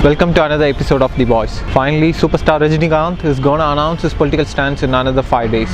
Welcome to another episode of The Voice. Finally, superstar Rajinikanth is going to announce his political stance in another 5 days.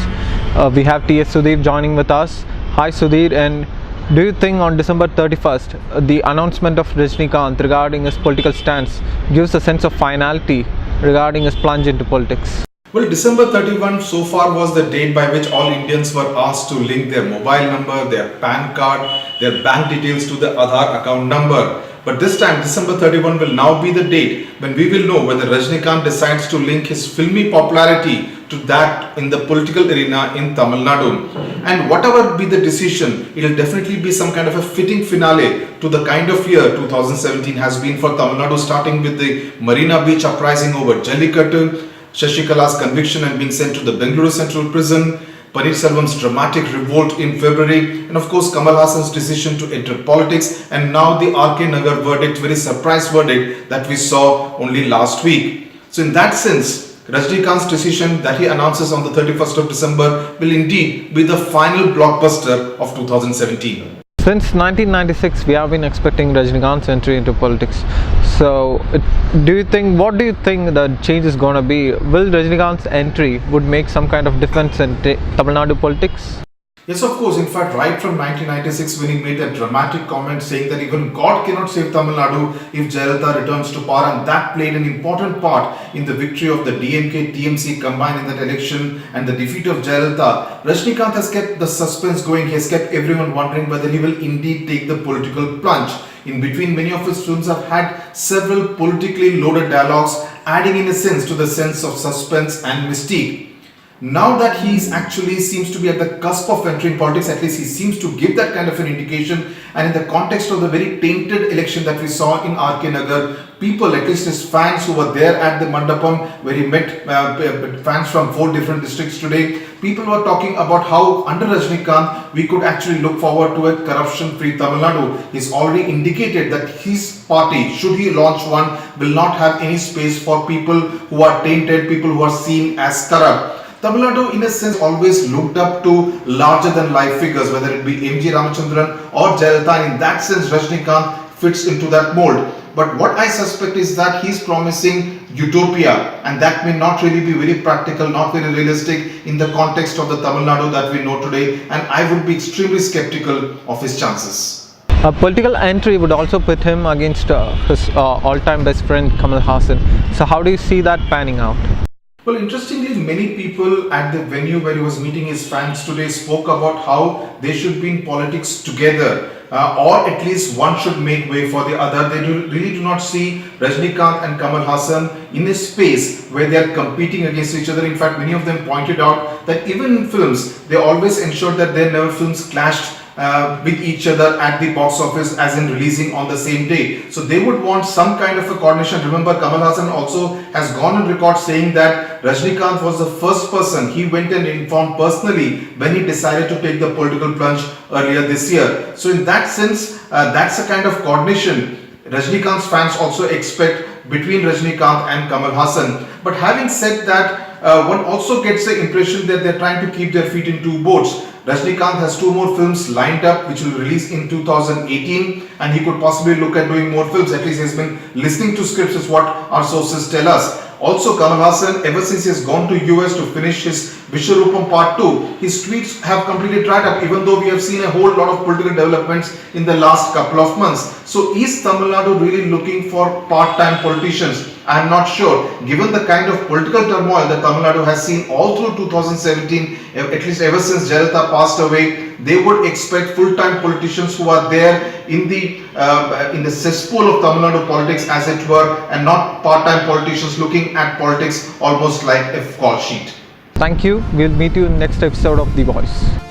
We have TS Sudhir joining with us. Hi Sudhir, and do you think on December 31st, the announcement of Rajinikanth regarding his political stance gives a sense of finality regarding his plunge into politics? Well, December 31 so far was the date by which all Indians were asked to link their mobile number, their PAN card, their bank details to the Aadhaar account number. But this time, December 31 will now be the date when we will know whether Rajinikanth decides to link his filmy popularity to that in the political arena in Tamil Nadu. And whatever be the decision, it will definitely be some kind of a fitting finale to the kind of year 2017 has been for Tamil Nadu, starting with the Marina Beach uprising over Jallikattu, Shashikala's conviction and being sent to the Bengaluru Central Prison, Paneerselvam's dramatic revolt in February, and of course Kamal Haasan's decision to enter politics, and now the RK Nagar verdict, very surprise verdict that we saw only last week. So in that sense, Rajinikanth's decision that he announces on the 31st of December will indeed be the final blockbuster of 2017. Since 1996, we have been expecting Rajinikanth's entry into politics. So, what do you think the change is going to be? Will Rajinikanth's entry would make some kind of difference in Tamil Nadu politics? Yes, of course. In fact, right from 1996, when he made that dramatic comment saying that even God cannot save Tamil Nadu if Jayalalithaa returns to power, and that played an important part in the victory of the DMK-TMC combined in that election and the defeat of Jayalalithaa. Rajinikanth has kept the suspense going. He has kept everyone wondering whether he will indeed take the political plunge. In between, many of his films have had several politically loaded dialogues, adding in a sense to the sense of suspense and mystique. Now that he actually seems to be at the cusp of entering politics, at least he seems to give that kind of an indication, and in the context of the very tainted election that we saw in RK Nagar, people, at least his fans who were there at the Mandapam where he met fans from 4 different districts today, people were talking about how under Rajinikanth we could actually look forward to a corruption-free Tamil Nadu. He's already indicated that his party, should he launch one, will not have any space for people who are tainted, people who are seen as corrupt. Tamil Nadu, in a sense, always looked up to larger than life figures, whether it be Ramachandran or Jayalalithaa, and in that sense Rajinikanth fits into that mold. But what I suspect is that he's promising Utopia, and that may not really be very practical, not very realistic in the context of the Tamil Nadu that we know today, and I would be extremely skeptical of his chances. A political entry would also put him against his all-time best friend Kamal Haasan. So how do you see that panning out? Well, interestingly, many people at the venue where he was meeting his fans today spoke about how they should be in politics together, or at least one should make way for the other. They really do not see Rajinikanth and Kamal Haasan in a space where they are competing against each other. In fact, many of them pointed out that even in films, they always ensured that their films clashed with each other at the box office, as in releasing on the same day. So they would want some kind of a coordination. Remember, Kamal Haasan also has gone on record saying that Rajinikanth was the first person he went and informed personally when he decided to take the political plunge earlier this year. So in that sense, that's a kind of coordination Rajinikanth's fans also expect between Rajinikanth and Kamal Haasan. But having said that, one also gets the impression that they're trying to keep their feet in 2 boats. Rajinikanth has 2 more films lined up which will release in 2018, and he could possibly look at doing more films. At least he has been listening to scripts, is what our sources tell us. Also, Kamal Haasan, ever since he has gone to US to finish his Vishwarupam Part 2, his tweets have completely dried up, even though we have seen a whole lot of political developments in the last couple of months. So is Tamil Nadu really looking for part-time politicians? I am not sure. Given the kind of political turmoil that Tamil Nadu has seen all through 2017, at least ever since Jayalalithaa passed away, they would expect full-time politicians who are there in the cesspool of Tamil Nadu politics, as it were, and not part-time politicians looking at politics almost like a call sheet. Thank you. We'll meet you in the next episode of The Voice.